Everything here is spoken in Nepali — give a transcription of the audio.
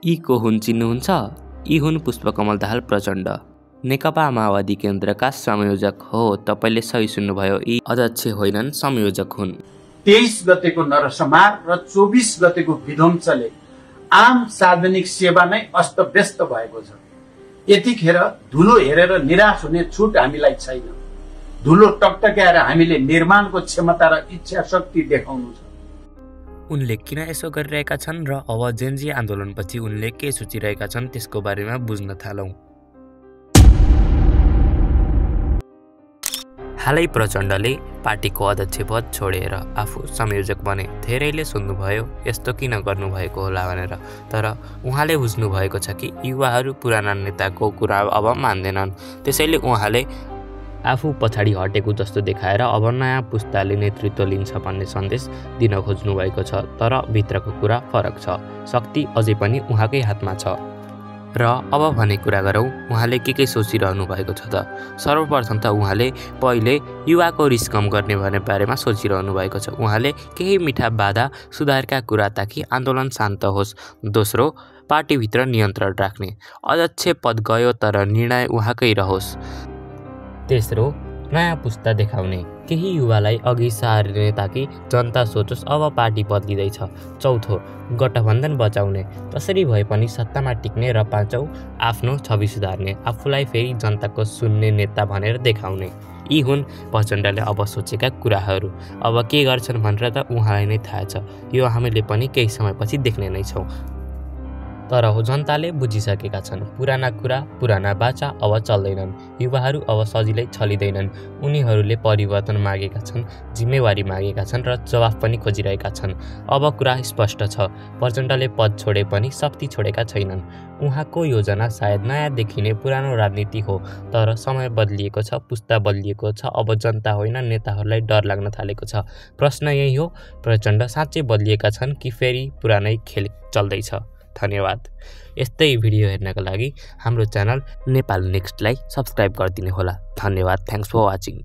यी को हुन् चिन्नुहुन्छ? यी हुन् पुष्पकमल दाहाल प्रचण्ड, नेकपा माओवादी केन्द्रका संयोजक हो। तपाईले सही सुन्नुभयो, यी अध्यक्ष होइनन्, संयोजक हुन्। 23 गतेको नरसंहार र 24 गतेको विध्वंसले आम सार्वजनिक सेवा नै अस्तव्यस्त भएको छ। यतिखेर धुलो हेरेर निराश हुने छुट हामीलाई छैन। धुलो टकटक्याएर हामीले निर्माणको क्षमता र इच्छा शक्ति देखाउनु छ। उनले किन यसो गरिरहेका छन् र अब जेनजी आन्दोलनपछि उनले के सोचिरहेका छन् त्यसको बारेमा बुझ्न थालौं। हालै प्रचण्डले पार्टीको अध्यक्ष पद छोडेर आफू संयोजक बने। धेरैले सोध्नुभयो यस्तो किन गर्नुभएको होला भनेर, तर उहाँले बुझ्नु भएको छ कि युवाहरू पुराना नेताको कुरा अब मान्दैनन्। त्यसैले उहाँले आफू पछाडि हटेको जस्तो देखाएर अब नयाँ पुस्ताले नेतृत्व लिन्छ भन्ने सन्देश दिन खोज्नु भएको छ। तर भित्रको कुरा फरक छ। शक्ति अझै पनि उहाँकै हातमा छ। र अब भने कुरा गरौँ उहाँले के सोचिरहनु भएको छ त। सर्वप्रथम त उहाँले पहिले युवाको रिस कम गर्ने भन्ने बारेमा सोचिरहनु भएको छ। उहाँले केही मिठा बाधा सुधारका कुरा ताकि आन्दोलन शान्त होस्। दोस्रो, पार्टीभित्र नियन्त्रण राख्ने। अध्यक्ष पद गयो तर निर्णय उहाँकै रहोस्। तेस्रो, नयाँ पुस्ता देखाउने, केही युवालाई अघि सार्ने ताकि जनता सोचोस् अब पार्टी बदलिँदैछ। चौथो, गठबन्धन बचाउने, जसरी भए पनि सत्तामा टिक्ने। र पाँचौं, आफ्नो छवि सुधार्ने, आफूलाई फेरि जनताको सुन्ने नेता भनेर देखाउने। यी हुन् प्रचण्डले अब सोचेका कुराहरू। अब के गर्छन् भनेर त उहाँलाई नै थाहा छ। यो हामीले पनि केही समयपछि देख्ने नै छौँ। तर जनताले बुझिसकेका छन्, पुराना कुरा पुराना बाचा अब चल्दैनन्। युवाहरू अब सजिलै छलिँदैनन्। उनीहरूले परिवर्तन मागेका छन्, जिम्मेवारी मागेका छन् र जवाफ पनि खोजिरहेका छन्। अब कुरा स्पष्ट छ, प्रचण्डले पद छोडे पनि शक्ति छोडेका छैनन्। उहाँको योजना सायद नयाँ देखिने पुरानो राजनीति हो, तर समय बदलिएको छ, पुस्ता बदलिएको छ। अब जनता होइन नेताहरूलाई डर लाग्न थालेको छ। प्रश्न यही हो, प्रचण्ड साँच्चै बदलिएका छन् कि फेरि पुरानै खेल चल्दैछ? धन्यवाद। यस्तै भिडियो हेर्नका लागि हाम्रो च्यानल नेपाल नेक्स्टलाई सब्स्क्राइब गरिदिनु होला। धन्यवाद। Thanks for watching.